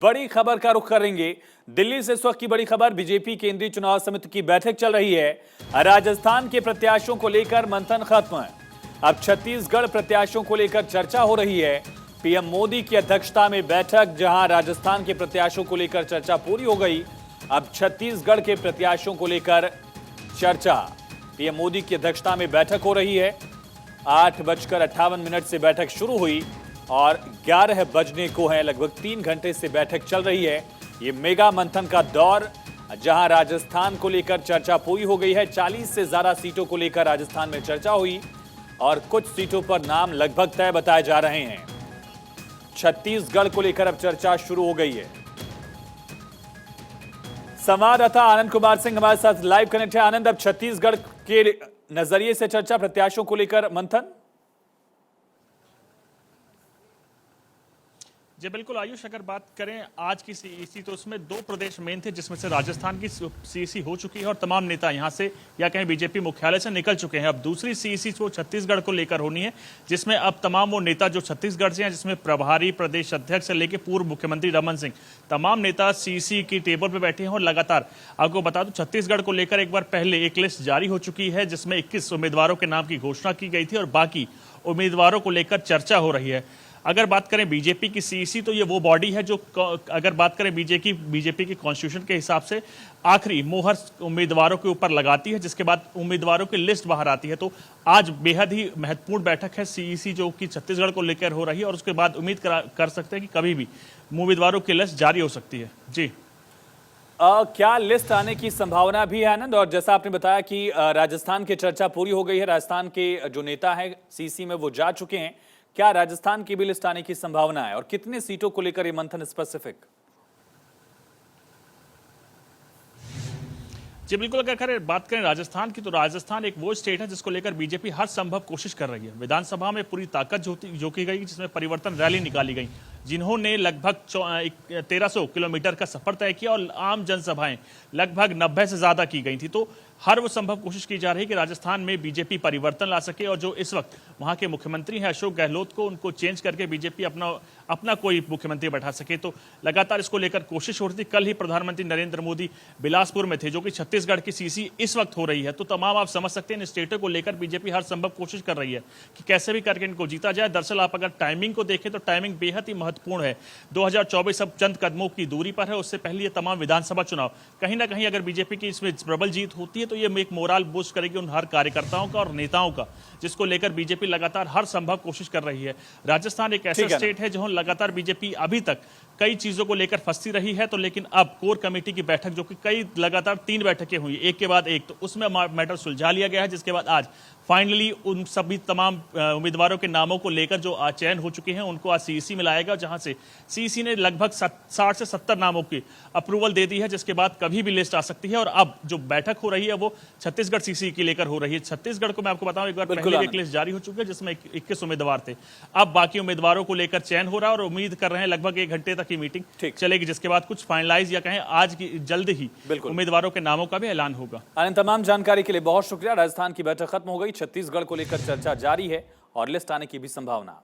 बड़ी खबर का रुख करेंगे। दिल्ली से इस वक्त की बड़ी खबर, बीजेपी केंद्रीय चुनाव समिति की बैठक चल रही है। राजस्थान के प्रत्याशियों को लेकर मंथन खत्म है। अब छत्तीसगढ़ प्रत्याशियों को लेकर चर्चा हो रही है। पीएम मोदी की अध्यक्षता में बैठक, जहां राजस्थान के प्रत्याशियों को लेकर चर्चा पूरी हो गई। अब छत्तीसगढ़ के प्रत्याशियों को लेकर चर्चा, पीएम मोदी की अध्यक्षता में बैठक हो रही है। 8:58 से बैठक शुरू हुई और 11 बजने को है। लगभग 3 घंटे से बैठक चल रही है। ये मेगा मंथन का दौर, जहां राजस्थान को लेकर चर्चा पूरी हो गई है। 40 से ज्यादा सीटों को लेकर राजस्थान में चर्चा हुई और कुछ सीटों पर नाम लगभग तय बताए जा रहे हैं। छत्तीसगढ़ को लेकर अब चर्चा शुरू हो गई है। संवाददाता आनंद कुमार सिंह हमारे साथ लाइव कनेक्ट है। आनंद, अब छत्तीसगढ़ के नजरिए से चर्चा, प्रत्याशियों को लेकर मंथन। जी बिल्कुल आयुष, अगर बात करें आज की सीईसी तो उसमें 2 प्रदेश मेन थे, जिसमें से राजस्थान की सीईसी हो चुकी है और तमाम नेता यहां से या कहीं बीजेपी मुख्यालय से निकल चुके हैं। अब दूसरी सीईसी वो छत्तीसगढ़ को लेकर होनी है, जिसमें अब तमाम वो नेता जो छत्तीसगढ़ से हैं, जिसमें प्रभारी प्रदेश अध्यक्ष से लेकर पूर्व मुख्यमंत्री रमन सिंह, तमाम नेता सीईसी की टेबल पर बैठे हैं। और लगातार आपको बता दूं, छत्तीसगढ़ को लेकर एक बार पहले एक लिस्ट जारी हो चुकी है, जिसमें 21 उम्मीदवारों के नाम की घोषणा की गई थी और बाकी उम्मीदवारों को लेकर चर्चा हो रही है। अगर बात करें बीजेपी की सीईसी तो ये वो बॉडी है जो, अगर बात करें बीजेपी के कॉन्स्टिट्यूशन के हिसाब से आखिरी मोहर उम्मीदवारों के ऊपर लगाती है, जिसके बाद उम्मीदवारों की लिस्ट बाहर आती है। तो आज बेहद ही महत्वपूर्ण बैठक है सीईसी जो कि छत्तीसगढ़ को लेकर हो रही है और उसके बाद उम्मीद कर सकते हैं कि कभी भी उम्मीदवारों की लिस्ट जारी हो सकती है। जी क्या लिस्ट आने की संभावना भी है आनंद? और जैसा आपने बताया कि राजस्थान की चर्चा पूरी हो गई है, राजस्थान के जो नेता है सीईसी में वो जा चुके हैं। क्या राजस्थान की भी लिस्ट आने की संभावना है और कितने सीटों को लेकर ये मंथन स्पेसिफिक? जी बिल्कुल, अगर बात करें राजस्थान की तो राजस्थान एक वो स्टेट है जिसको लेकर बीजेपी हर संभव कोशिश कर रही है। विधानसभा में पूरी ताकत झोंकी गई, जिसमें परिवर्तन रैली निकाली गई, जिन्होंने लगभग 1300 किलोमीटर का सफर तय किया और आम जनसभाएं लगभग 90 से ज्यादा की गई थी। तो हर वो संभव कोशिश की जा रही है कि राजस्थान में बीजेपी परिवर्तन ला सके और जो इस वक्त वहां के मुख्यमंत्री हैं अशोक गहलोत को, उनको चेंज करके बीजेपी अपना कोई मुख्यमंत्री बैठा सके। तो लगातार इसको लेकर कोशिश हो रही थी। कल ही प्रधानमंत्री नरेंद्र मोदी बिलासपुर में थे, जो कि छत्तीसगढ़ की सीईसी इस वक्त हो रही है। तो तमाम आप समझ सकते हैं इन स्टेटों को लेकर बीजेपी हर संभव कोशिश कर रही है कि कैसे भी करके इनको जीता जाए। दरअसल आप अगर टाइमिंग को देखें तो टाइमिंग बेहद ही महत्वपूर्ण है। 2024 अब चंद कदमों की दूरी पर है, उससे पहले ये तमाम विधानसभा चुनाव, कहीं ना कहीं अगर बीजेपी की इसमें प्रबल जीत होती है तो ये एक मोरल बूस्ट करेगी उन हर कार्यकर्ताओं का और नेताओं का, जिसको लेकर बीजेपी लगातार हर संभव कोशिश कर रही है। राजस्थान एक ऐसा स्टेट है जहां लगातार बीजेपी अभी तक कई चीजों को लेकर फंसी रही है। तो लेकिन अब कोर कमेटी की बैठक, जो कि कई लगातार 3 बैठकें हुई एक के बाद एक, तो उसमें मैटर सुलझा लिया गया है, जिसके बाद आज फाइनली उन सभी तमाम उम्मीदवारों के नामों को लेकर जो चयन हो चुके हैं उनको आज सीईसी में लाएगा, जहां से सीईसी ने लगभग 60 से 70 नामों की अप्रूवल दे दी है, जिसके बाद कभी भी लिस्ट आ सकती है। और अब जो बैठक हो रही है वो छत्तीसगढ़ सीईसी की लेकर हो रही है। छत्तीसगढ़ को मैं आपको बताऊं, एक बार पहले एक लिस्ट जारी हो चुकी है जिसमें 21 उम्मीदवार थे। अब बाकी उम्मीदवारों को लेकर चयन हो रहा है और उम्मीद कर रहे हैं लगभग 1 घंटे तक की मीटिंग चलेगी, जिसके बाद कुछ फाइनलाइज या कहें आज की जल्द ही उम्मीदवारों के नामों का भी ऐलान होगा। आनंद, तमाम जानकारी के लिए बहुत शुक्रिया। राजस्थान की बैठक खत्म हो गई, छत्तीसगढ़ को लेकर चर्चा जारी है और लिस्ट आने की भी संभावना।